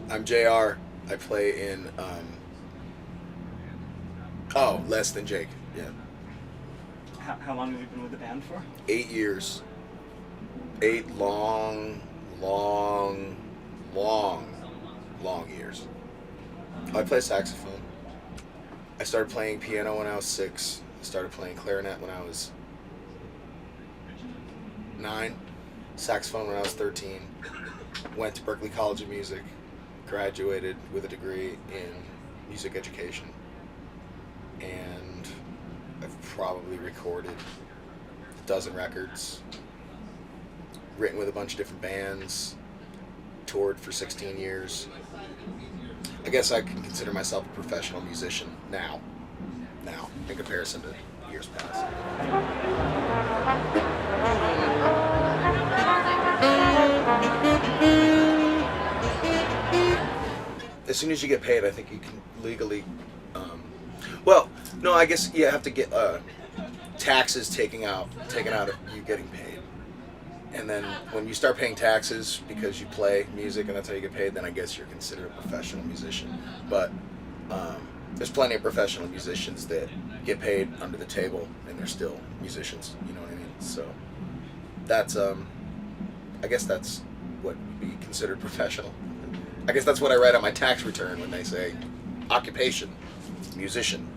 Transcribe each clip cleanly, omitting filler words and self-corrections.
I'm JR. I play in, Less Than Jake, yeah. How long have you been with the band for? 8 years. 8 long years. I play saxophone. I started playing piano when I was 6. I started playing clarinet when I was 9. Saxophone when I was 13. Went to Berklee College of Music. Graduated with a degree in music education. And I've probably recorded a dozen records. Written with a bunch of different bands. Toured for 16 years. I guess I can consider myself a professional musician now, in comparison to years past. As soon as you get paid, I think you can legally, I guess you have to get taxes taken out of you getting paid. And then when you start paying taxes because you play music and that's how you get paid, then I guess you're considered a professional musician. But there's plenty of professional musicians that get paid under the table and they're still musicians, you know what I mean? So that's, I guess that's what would be considered professional. I guess that's what I write on my tax return when they say occupation, musician,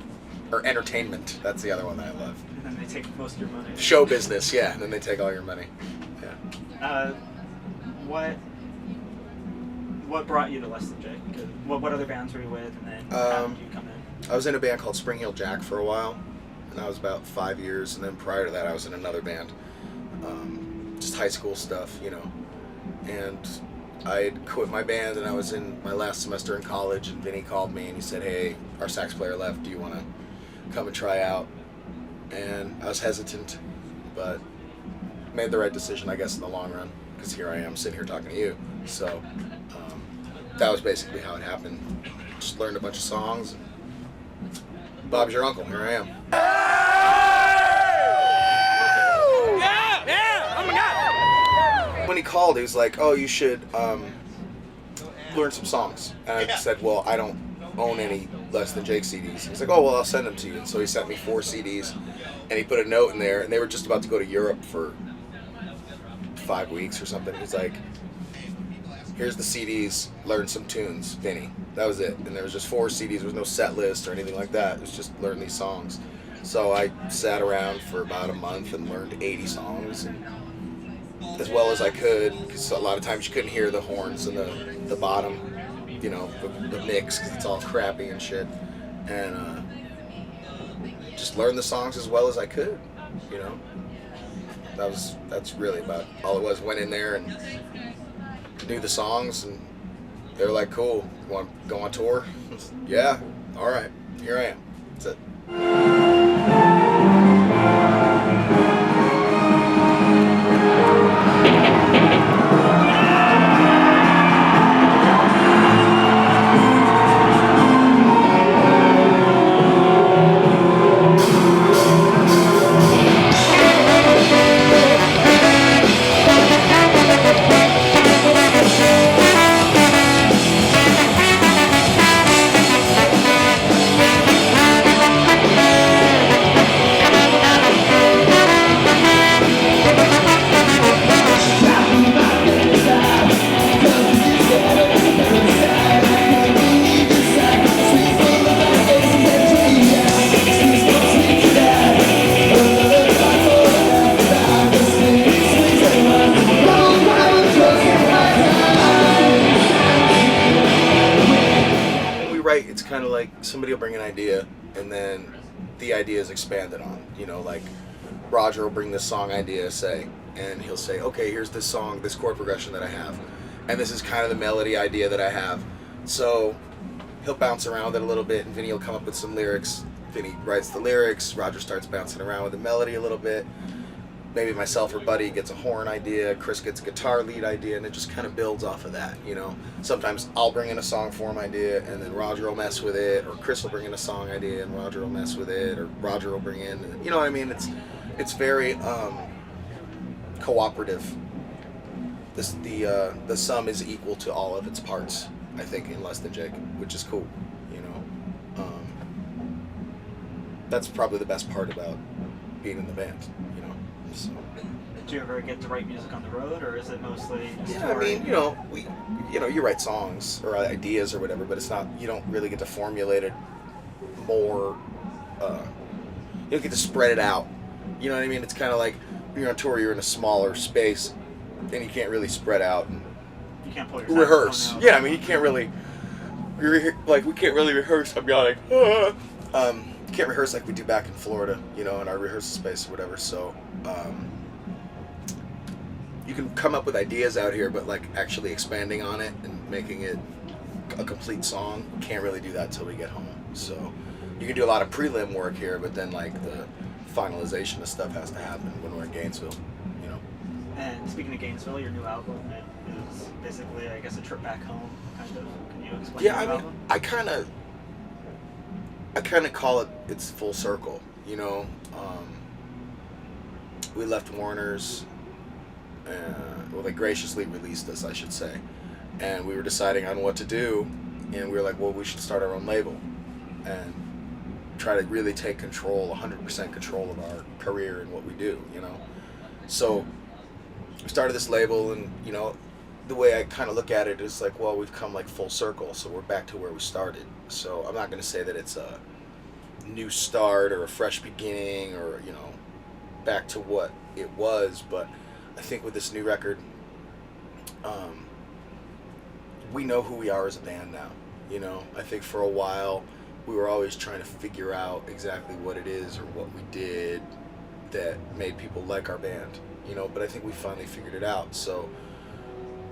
or entertainment. That's the other one that I love. And then they take most of your money. Show business, yeah, and then they take all your money. What brought you to Less Than Jake? What other bands were you with, and then how did you come in? I was in a band called Spring Heel Jack for a while, and that was about 5 years, and then prior to that I was in another band, just high school stuff, you know, and I had quit my band and I was in my last semester in college, and Vinnie called me and he said, hey, our sax player left, do you want to come and try out? And I was hesitant, but made the right decision, I guess, in the long run, because here I am sitting here talking to you. So that was basically how it happened. Just learned a bunch of songs. And Bob's your uncle. Here I am. Yeah! Oh my God! When he called, he was like, "Oh, you should learn some songs." And I said, "Well, I don't own any Less Than Jake CDs." He's like, "Oh, well, I'll send them to you." And so he sent me 4 CDs, and he put a note in there. And they were just about to go to Europe for 5 weeks or something. He's like, here's the CDs, learn some tunes, Vinnie. That was it. And there was just 4 CDs. There was no set list or anything like that. It was just learn these songs. So I sat around for about a month and learned 80 songs, and as well as I could, because a lot of times you couldn't hear the horns and the bottom, you know, the mix, because it's all crappy and shit. And just learned the songs as well as I could, you know. That's really about all it was. Went in there and knew the songs, and they were like, "Cool, you want to go on tour?" Yeah, all right, here I am. That's it. Kind of like somebody will bring an idea and then the idea is expanded on, you know, like Roger will bring this song idea, say, and he'll say, okay, here's this song, this chord progression that I have, and this is kind of the melody idea that I have. So he'll bounce around it a little bit, and Vinnie will come up with some lyrics. Vinnie writes the lyrics, Roger starts bouncing around with the melody a little bit. Maybe myself or Buddy gets a horn idea, Chris gets a guitar lead idea, and it just kind of builds off of that, you know. Sometimes I'll bring in a song form idea, and then Roger will mess with it, or Chris will bring in a song idea, and Roger will mess with it, or Roger will bring in, you know what I mean? It's very cooperative. The sum is equal to all of its parts, I think, in Less Than Jake, which is cool, you know. That's probably the best part about being in the band, you know. So. Do you ever get to write music on the road, or is it mostly? Yeah, I mean, you know, you write songs or ideas or whatever, but it's not. You don't really get to formulate it more. You don't get to spread it out. You know what I mean? It's kind of like when you're on tour, you're in a smaller space, and you can't really spread out and you can't pull your rehearse. out. Yeah, I mean, you can't really. We can't really rehearse. I'm yawning. Can't rehearse like we do back in Florida, you know, in our rehearsal space or whatever. So you can come up with ideas out here, but like actually expanding on it and making it a complete song, can't really do that until we get home. So you can do a lot of prelim work here, but then like the finalization of stuff has to happen when we're in Gainesville, you know. And speaking of Gainesville, your new album is basically, I guess, a trip back home, kind of. Can you explain? Yeah, I mean, album? I kind of call it's full circle, you know. We left Warner's, well, they graciously released us, I should say, and we were deciding on what to do, and we were like, well, we should start our own label and try to really take control, 100% control of our career and what we do, you know. So we started this label, and, you know, the way I kind of look at it is like, well, we've come like full circle, so we're back to where we started. So I'm not going to say that it's a new start or a fresh beginning or, you know, back to what it was, but I think with this new record, we know who we are as a band now, you know. I think for a while we were always trying to figure out exactly what it is or what we did that made people like our band, you know, but I think we finally figured it out. So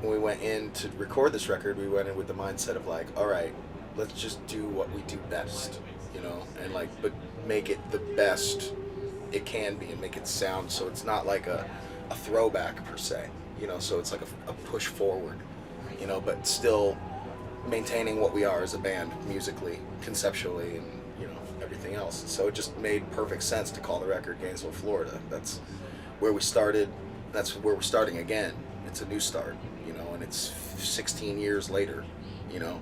when we went in to record this record, we went in with the mindset of like, all right, let's just do what we do best, you know, and like, but make it the best it can be and make it sound so it's not like a throwback per se, you know, so it's like a push forward, you know, but still maintaining what we are as a band musically, conceptually, and, you know, everything else. So it just made perfect sense to call the record Gainesville, Florida. That's where we started. That's where we're starting again. It's a new start, you know, and it's 16 years later, you know.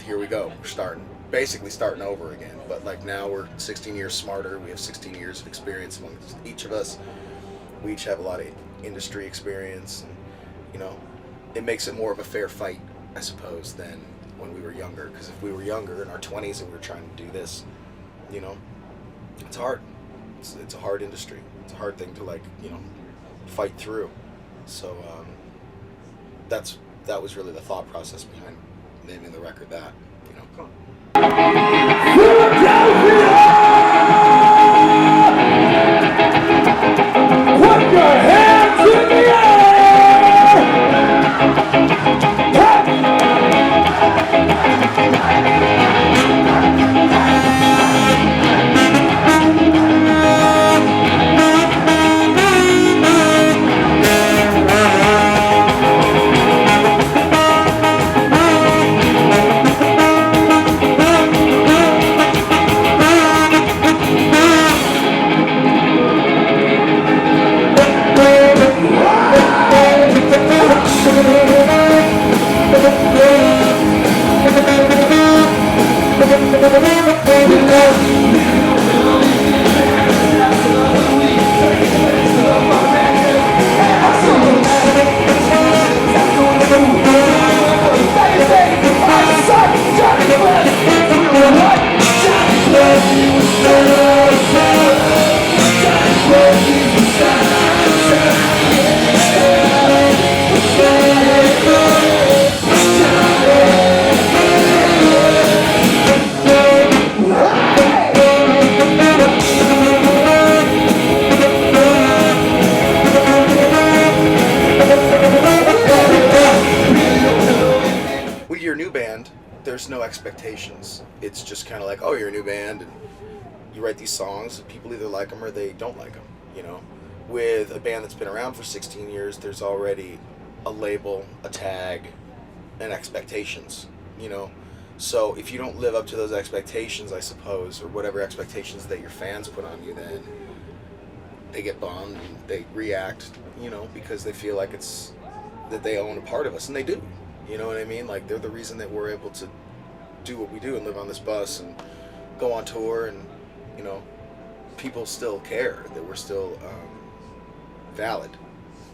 Here we go. We're basically starting over again. But like now we're 16 years smarter. We have 16 years of experience among each of us. We each have a lot of industry experience, and, you know, it makes it more of a fair fight, I suppose, than when we were younger. Because if we were younger in our 20s and we were trying to do this, you know, it's hard. It's a hard industry. It's a hard thing to, like, you know, fight through. So that was really the thought process behind naming the record that, you know. Cool. Put your hands in the air! There's no expectations. It's just kind of like, oh, you're a new band, and you write these songs. People either like them or they don't like them, you know. With a band that's been around for 16 years, there's already a label, a tag, and expectations, you know. So if you don't live up to those expectations, I suppose, or whatever expectations that your fans put on you, then they get bummed and they react, you know, because they feel like it's that they own a part of us, and they do. You know what I mean? Like, they're the reason that we're able to do what we do and live on this bus and go on tour, and, you know, people still care that we're still valid.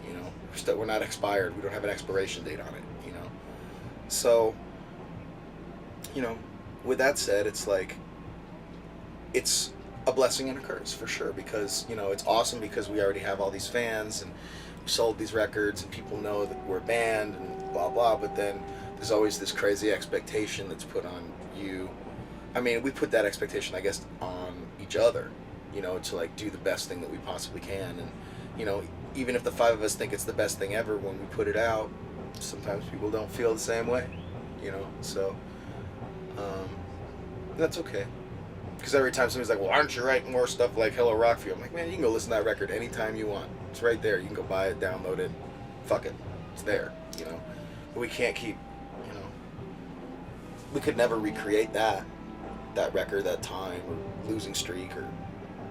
You know, we're not expired. We don't have an expiration date on it, you know. So, you know, with that said, it's like, it's a blessing and a curse for sure, because, you know, it's awesome because we already have all these fans and we sold these records and people know that we're a band and blah blah, but then there's always this crazy expectation that's put on you. I mean, we put that expectation, I guess, on each other, you know, to like do the best thing that we possibly can. And, you know, even if the five of us think it's the best thing ever, when we put it out, sometimes people don't feel the same way, you know. So that's okay. Because every time somebody's like, well, aren't you writing more stuff like Hello Rockview? I'm like, man, you can go listen to that record anytime you want. It's right there. You can go buy it, download it. Fuck it. It's there, you know. But we can't keep, you know, we could never recreate that record, that time, or Losing Streak, or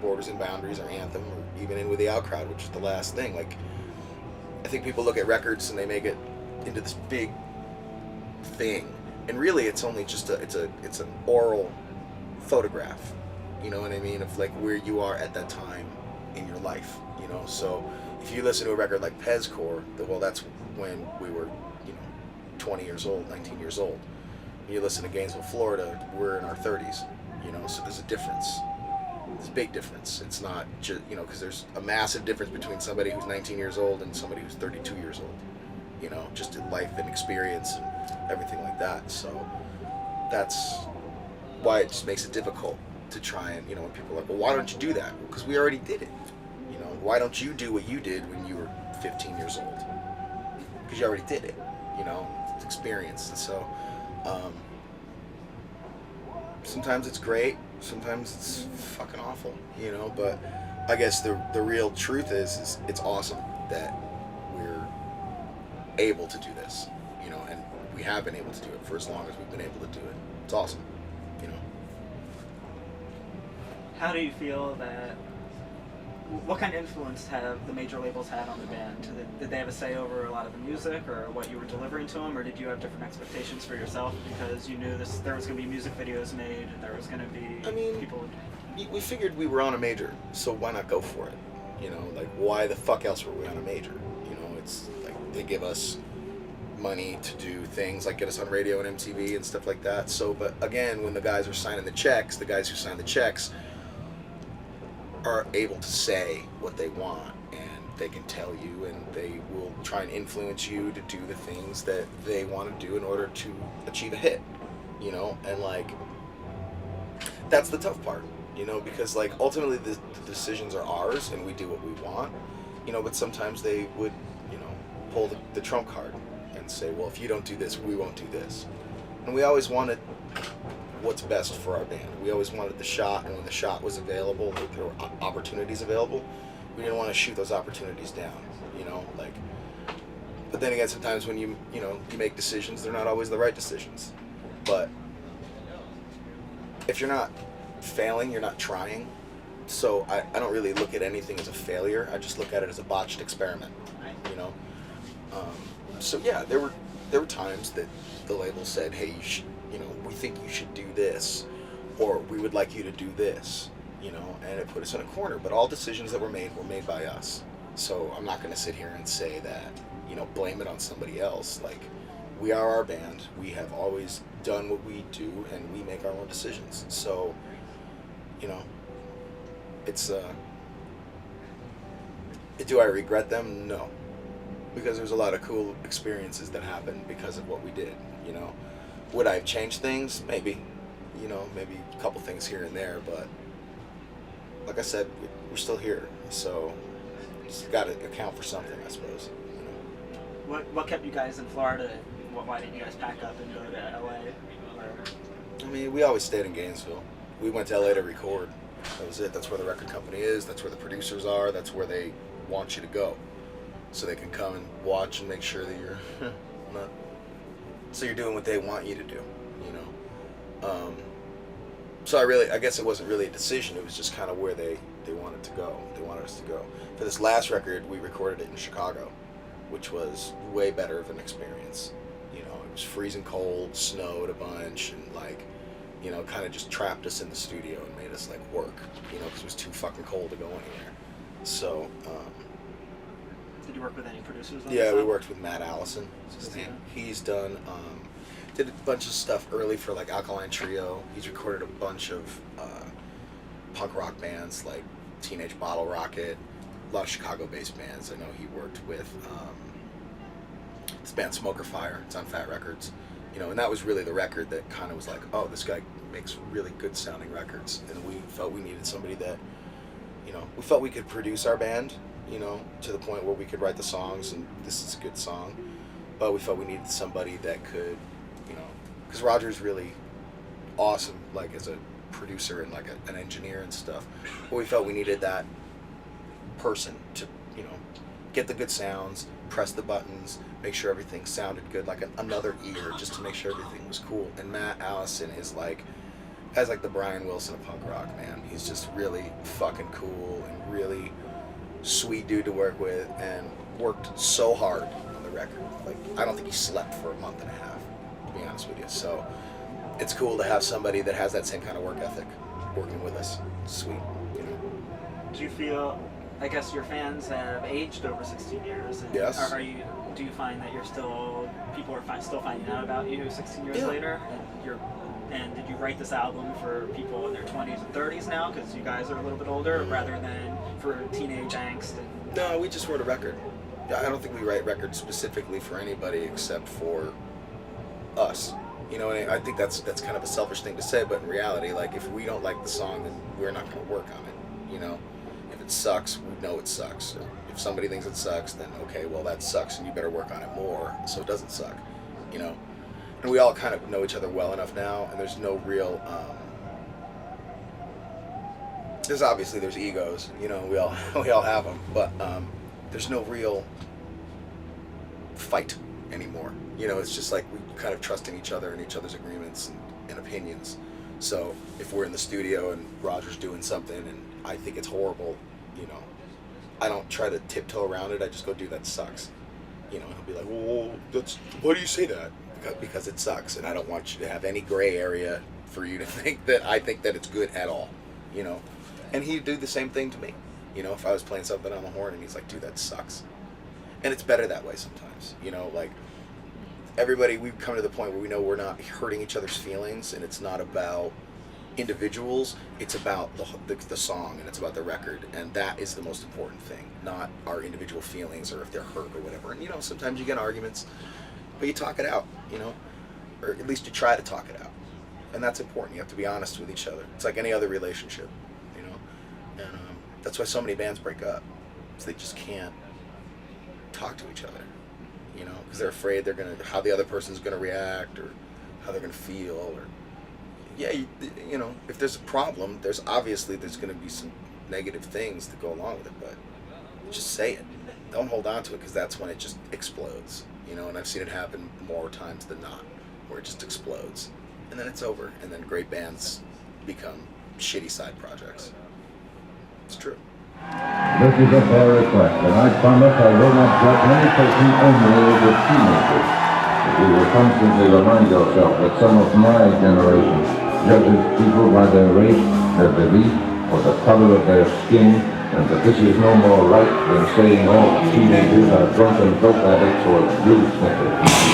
Borders and Boundaries, or Anthem, or even In With The Out Crowd, which is the last thing. Like, I think people look at records and they make it into this big thing. And really, it's only just it's an oral photograph, you know what I mean, of like where you are at that time in your life, you know. So if you listen to a record like Pezcore, well, that's when we were, you know, 20 years old, 19 years old. When you listen to Gainesville, Florida, we're in our 30s, you know. So there's a difference. There's a big difference. It's not just, you know, because there's a massive difference between somebody who's 19 years old and somebody who's 32 years old, you know, just in life and experience and everything like that. So that's why it just makes it difficult to try and, you know, when people are like, well, why don't you do that? Because we already did it. You know, why don't you do what you did when you were 15 years old? Because you already did it, you know, it's experience. And so sometimes it's great, sometimes it's fucking awful, you know. But I guess the real truth is it's awesome that we're able to do this, you know, and we have been able to do it for as long as we've been able to do it. It's awesome. You know. How do you feel that? What kind of influence have the major labels had on the band? Did they have a say over a lot of the music, or what you were delivering to them, or did you have different expectations for yourself because you knew there was going to be music videos made, and there was going to be people? We figured we were on a major, so why not go for it? You know, like, why the fuck else were we on a major? You know, it's like they give us money to do things like get us on radio and MTV and stuff like that. So, but again, when the guys are signing the checks, the guys who sign the checks are able to say what they want, and they can tell you, and they will try and influence you to do the things that they want to do in order to achieve a hit, you know. And like, that's the tough part, you know, because like ultimately the decisions are ours and we do what we want, you know. But sometimes they would, you know, pull the trump card and say, well, if you don't do this, we won't do this. And we always wanted what's best for our band. We always wanted the shot, and when the shot was available, there were opportunities available, we didn't want to shoot those opportunities down, you know, like. But then again, sometimes when you make decisions, they're not always the right decisions. But if you're not failing, you're not trying. So I don't really look at anything as a failure. I just look at it as a botched experiment, you know. So yeah, there were times that the label said, hey, we think you should do this, or we would like you to do this, you know, and it put us in a corner. But all decisions that were made by us. So I'm not going to sit here and say that, you know, blame it on somebody else. Like, we are our band. We have always done what we do, and we make our own decisions. So, you know, it's do I regret them? No. Because there's a lot of cool experiences that happened because of what we did, you know. Would I have changed things? Maybe. You know, maybe a couple things here and there, but like I said, we're still here, so just got to account for something, I suppose. You know. What kept you guys in Florida? Why didn't you guys pack up and go to LA? I mean, we always stayed in Gainesville. We went to LA to record. That was it. That's where the record company is. That's where the producers are. That's where they want you to go, so they can come and watch and make sure that you're not. So you're doing what they want you to do, you know. So I guess it wasn't really a decision. It was just kind of where they wanted to go. They wanted us to go. For this last record, we recorded it in Chicago, which was way better of an experience. You know, It was freezing cold, snowed a bunch, and like, you know, kind of just trapped us in the studio and made us like work, you know, because it was too fucking cold to go anywhere. So, did you work with any producers on yeah, this we album? worked with Matt Allison. Is his name. He's done, did a bunch of stuff early for like Alkaline Trio. He's recorded a bunch of punk rock bands like Teenage Bottle Rocket, a lot of Chicago-based bands. I know he worked with this band Smoker Fire. It's on Fat Records, you know, and that was really the record that kind of was like, oh, this guy makes really good sounding records, and we felt we needed somebody that, you know, we felt we could produce our band, you know, to the point where we could write the songs and this is a good song, but we felt we needed somebody that could, you know, because Roger's really awesome, like as a producer and like an engineer and stuff, but we felt we needed that person to, you know, get the good sounds, press the buttons, make sure everything sounded good, like another ear, just to make sure everything was cool. And Matt Allison is like, as like the Brian Wilson of punk rock, man. He's just really fucking cool and really sweet dude to work with, and worked so hard on the record. Like, I don't think he slept for a month and a half, to be honest with you. So it's cool to have somebody that has that same kind of work ethic working with us. Sweet, you know. Do you feel, I guess your fans have aged over 16 years? And Yes. Do you find that people are still finding out about you 16 years later? And did you write this album for people in their 20s and 30s now, because you guys are a little bit older, rather than for teenage angst? No, we just wrote a record. I don't think we write records specifically for anybody except for us. You know, and I think that's kind of a selfish thing to say, but in reality, like, if we don't like the song, then we're not going to work on it, you know? If it sucks, we know it sucks. So if somebody thinks it sucks, then okay, well, that sucks, and you better work on it more so it doesn't suck, you know? And we all kind of know each other well enough now, and there's no real, there's egos, you know, we all have them, but there's no real fight anymore. You know, it's just like we kind of trust in each other and each other's agreements and opinions. So if we're in the studio and Roger's doing something and I think it's horrible, you know, I don't try to tiptoe around it. I just go, dude, that sucks. You know, he'll be like, well, why do you say that? Because it sucks, and I don't want you to have any gray area for you to think that I think that it's good at all, you know. And he'd do the same thing to me, you know, if I was playing something on the horn and he's like, dude, that sucks. And it's better that way sometimes, you know, like, everybody, we've come to the point where we know we're not hurting each other's feelings, and it's not about individuals, it's about the song, and it's about the record, and that is the most important thing, not our individual feelings or if they're hurt or whatever. And, you know, sometimes you get arguments, but you talk it out, you know, or at least you try to talk it out, and that's important. You have to be honest with each other. It's like any other relationship, you know, and that's why so many bands break up, because they just can't talk to each other, you know, because they're afraid how the other person's gonna react, or how they're gonna feel, or yeah, you know, if there's a problem, there's gonna be some negative things that go along with it, but just say it. Don't hold on to it, because that's when it just explodes, you know, and I've seen it happen more times than not, where it just explodes, and then it's over, and then great bands become shitty side projects. It's true. This is a fair request, and I promise I will not judge any person only as a teenager. But you will constantly remind yourself that some of my generation judges people by their race, their belief, or the color of their skin, and that this is no more right than saying all teenagers are drunken dope addicts or blues sniffers.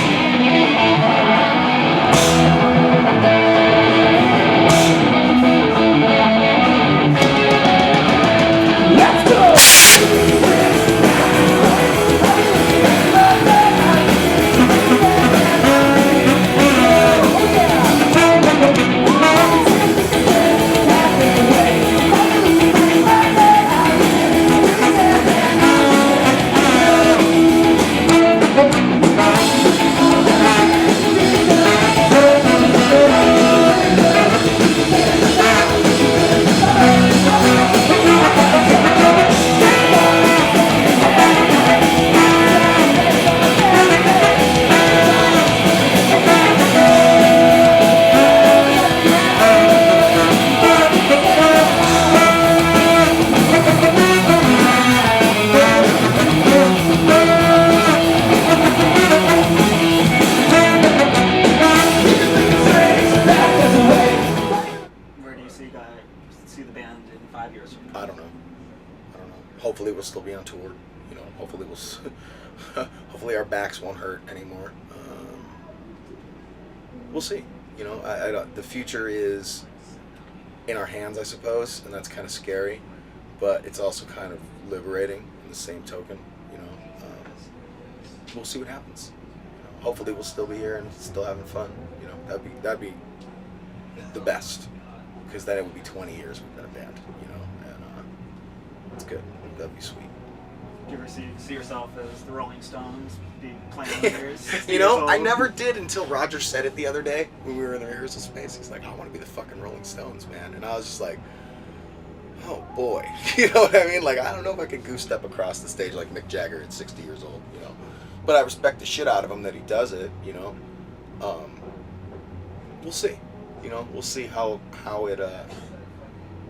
5 years from now? I don't know. Hopefully we'll still be on tour. You know, hopefully hopefully our backs won't hurt anymore. We'll see. You know, I don't, the future is in our hands, I suppose, and that's kind of scary, but it's also kind of liberating in the same token. You know, we'll see what happens. You know, hopefully we'll still be here and still having fun. You know, that'd be the best, because then it would be 20 years we've been a band. You know, and it's good. That'd be sweet. Do you ever see yourself as the Rolling Stones, playing years? You know, I never did until Roger said it the other day when we were in the rehearsal space. He's like, I want to be the fucking Rolling Stones, man. And I was just like, oh boy. You know what I mean? Like, I don't know if I could goose step across the stage like Mick Jagger at 60 years old, you know. But I respect the shit out of him that he does it, you know. We'll see. You know, we'll see how it,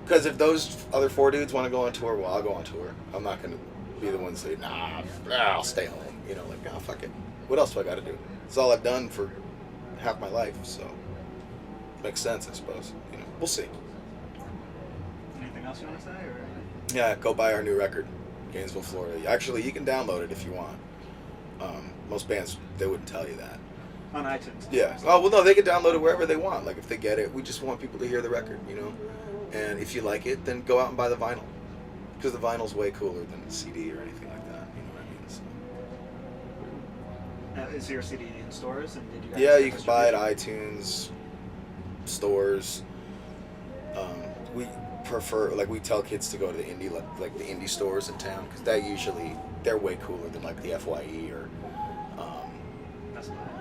because if those other 4 dudes want to go on tour, well, I'll go on tour. I'm not going to be the one to say, nah, I'll stay home. You know, like, oh, fuck it. What else do I got to do? It's all I've done for half my life, so makes sense, I suppose. You know, we'll see. Anything else you want to say? Or? Yeah, go buy our new record, Gainesville, Florida. Actually, you can download it if you want. Most bands, they wouldn't tell you that. On iTunes. Yeah. Oh, well, no, they can download it wherever they want. Like, if they get it, we just want people to hear the record, you know? And if you like it, then go out and buy the vinyl. Because the vinyl's way cooler than the CD or anything like that. You know what I mean? So. Is your CD in stores? And did you guys You can buy it at iTunes, stores. We prefer, like, we tell kids to go to the indie stores in town, because they're way cooler than like the FYE or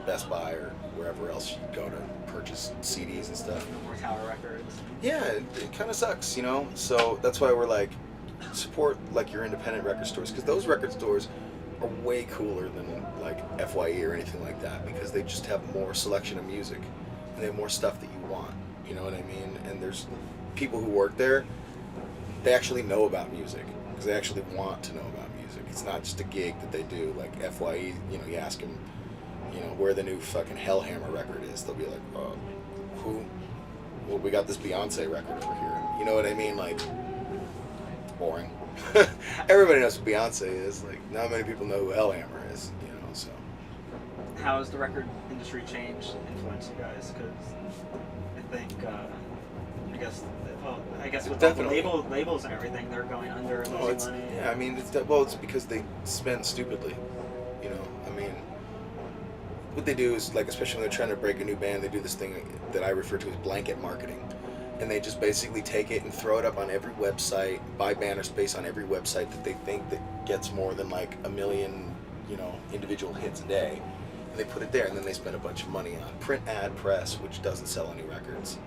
Best Buy or wherever else you go to purchase CDs and stuff. No more Tower Records. Yeah, it kind of sucks, you know. So that's why we're like, support like your independent record stores, because those record stores are way cooler than like FYE or anything like that, because they just have more selection of music and they have more stuff that you want. You know what I mean? And there's people who work there, they actually know about music, because they actually want to know about music. It's not just a gig that they do. Like FYE, you know, you ask them, you know, where the new fucking Hellhammer record is, they'll be like, who? Well, we got this Beyonce record over here. You know what I mean? Like, boring. Everybody knows what Beyonce is. Like, not many people know who Hellhammer is, you know, so. How has the record industry changed, influenced you guys? Because I think, I guess with all the labels and everything, they're going under and losing money. Yeah, I mean, it's because they spend stupidly, you know. I mean, what they do is, like, especially when they're trying to break a new band, they do this thing that I refer to as blanket marketing. And they just basically take it and throw it up on every website, buy banner space on every website that they think that gets more than like 1 million, you know, individual hits a day. And they put it there, and then they spend a bunch of money on print ad press, which doesn't sell any records,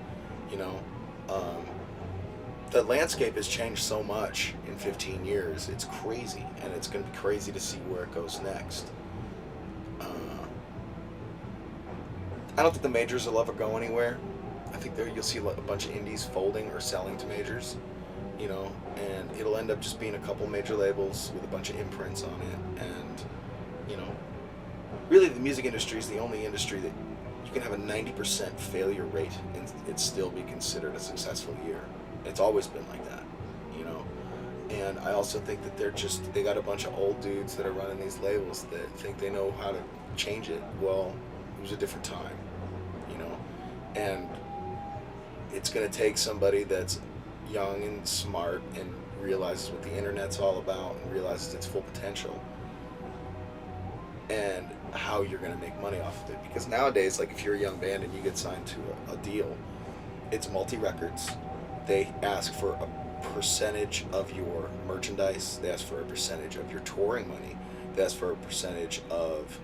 you know. The landscape has changed so much in 15 years. It's crazy, and it's going to be crazy to see where it goes next. I don't think the majors will ever go anywhere. I think you'll see a bunch of indies folding or selling to majors, you know, and it'll end up just being a couple major labels with a bunch of imprints on it. And, you know, really the music industry is the only industry that you can have a 90% failure rate and it still be considered a successful year. It's always been like that, you know. And I also think that they got a bunch of old dudes that are running these labels that think they know how to change it. Well, it was a different time, you know, and it's going to take somebody that's young and smart and realizes what the internet's all about and realizes its full potential and how you're going to make money off of it. Because nowadays, like, if you're a young band and you get signed to a deal, it's multi-records. They ask for a percentage of your merchandise. They ask for a percentage of your touring money. They ask for a percentage of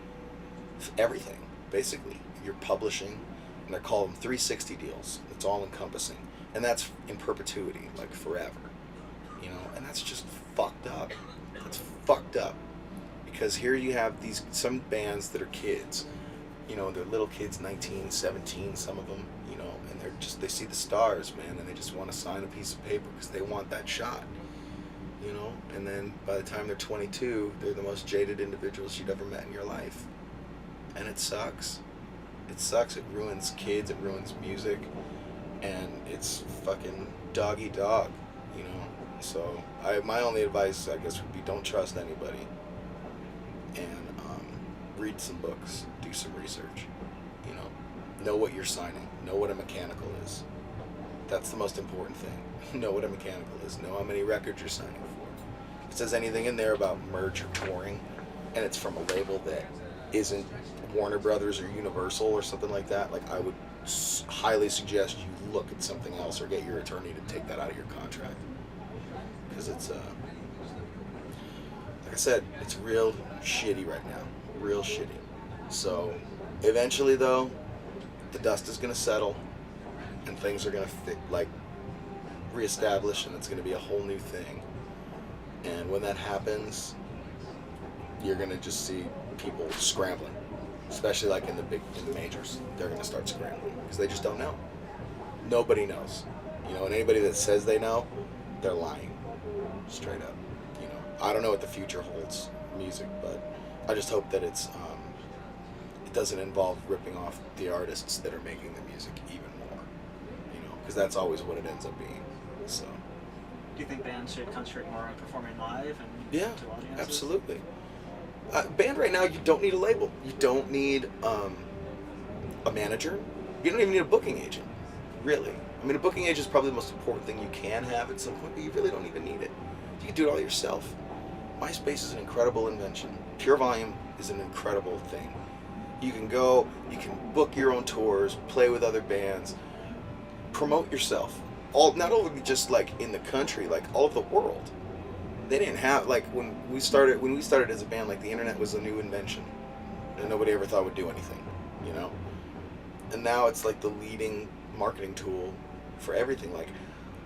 everything, basically. You're publishing, and they're called 360 deals. It's all encompassing. And that's in perpetuity, like forever. You know, and that's just fucked up. That's fucked up. Because here you have some bands that are kids. You know, they're little kids, 19, 17, some of them, you know, and they see the stars, man, and they just want to sign a piece of paper because they want that shot. You know, and then by the time they're 22, they're the most jaded individuals you'd ever met in your life. And it sucks. It sucks. It ruins kids. It ruins music. And it's fucking dog eat dog. you know. So my only advice, I guess, would be don't trust anybody, and read some books, do some research, you know what you're signing, know what a mechanical is. That's the most important thing. Know what a mechanical is, know how many records you're signing for. If it says anything in there about merch or touring, and it's from a label that isn't Warner Brothers or Universal or something like that, like I would highly suggest you look at something else or get your attorney to take that out of your contract, because it's like I said, it's real shitty right now, real shitty. So eventually though, the dust is gonna settle and things are gonna reestablish, and it's gonna be a whole new thing. And when that happens, you're gonna just see people scrambling, especially like in the majors. They're gonna start scrambling because they just don't know. Nobody knows, you know. And anybody that says they know, they're lying, straight up. You know, I don't know what the future holds music, but I just hope that it doesn't involve ripping off the artists that are making the music even more, you know, because that's always what it ends up being. So. Do you think bands should concentrate more on performing live and yeah, to audiences? Absolutely. Band right now, you don't need a label. You don't need a manager. You don't even need a booking agent, really. I mean, a booking agent is probably the most important thing you can have at some point, but you really don't even need it. You can do it all yourself. MySpace is an incredible invention. Pure Volume is an incredible thing. You can go, you can book your own tours, play with other bands, promote yourself. Not only just like in the country, like all over the world. They didn't have, like when we started as a band, like the internet was a new invention and nobody ever thought would do anything, you know? And now it's like the leading marketing tool for everything. Like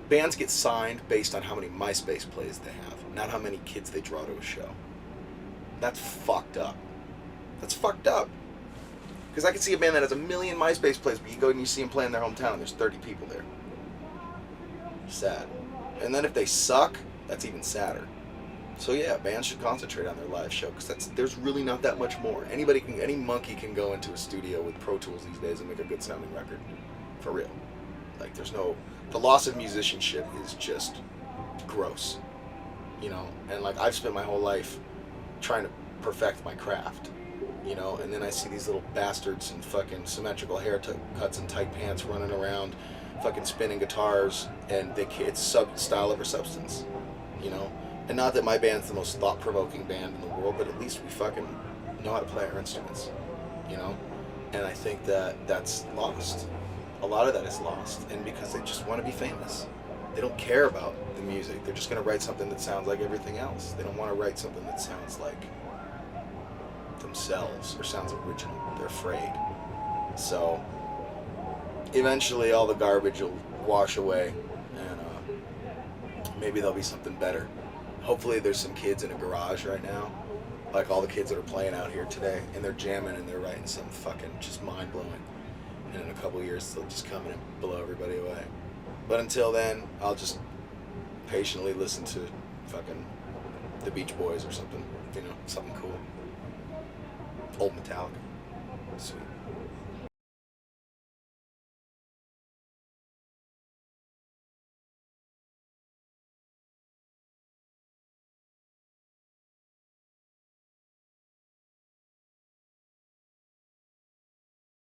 bands get signed based on how many MySpace plays they have, not how many kids they draw to a show. That's fucked up. That's fucked up. Because I can see a band that has 1 million MySpace plays, but you go and you see them play in their hometown and there's 30 people there. Sad. And then if they suck, that's even sadder. So yeah, bands should concentrate on their live show, because there's really not that much more. Any monkey can go into a studio with Pro Tools these days and make a good sounding record, for real. Like the loss of musicianship is just gross, you know. And like I've spent my whole life trying to perfect my craft, you know. And then I see these little bastards in fucking symmetrical haircuts and tight pants running around, fucking spinning guitars, and it's style over substance, you know. And not that my band's the most thought-provoking band in the world, but at least we fucking know how to play our instruments, you know. And I think that's lost. A lot of that is lost, and because they just want to be famous. They don't care about the music. They're just going to write something that sounds like everything else. They don't want to write something that sounds like themselves or sounds original. They're afraid. So eventually all the garbage will wash away, and maybe there'll be something better. Hopefully there's some kids in a garage right now, like all the kids that are playing out here today, and they're jamming and they're writing something fucking just mind-blowing. And in a couple of years they'll just come in and blow everybody away. But until then, I'll just patiently listen to fucking the Beach Boys or something, you know, something cool. Old Metallica. Sweet.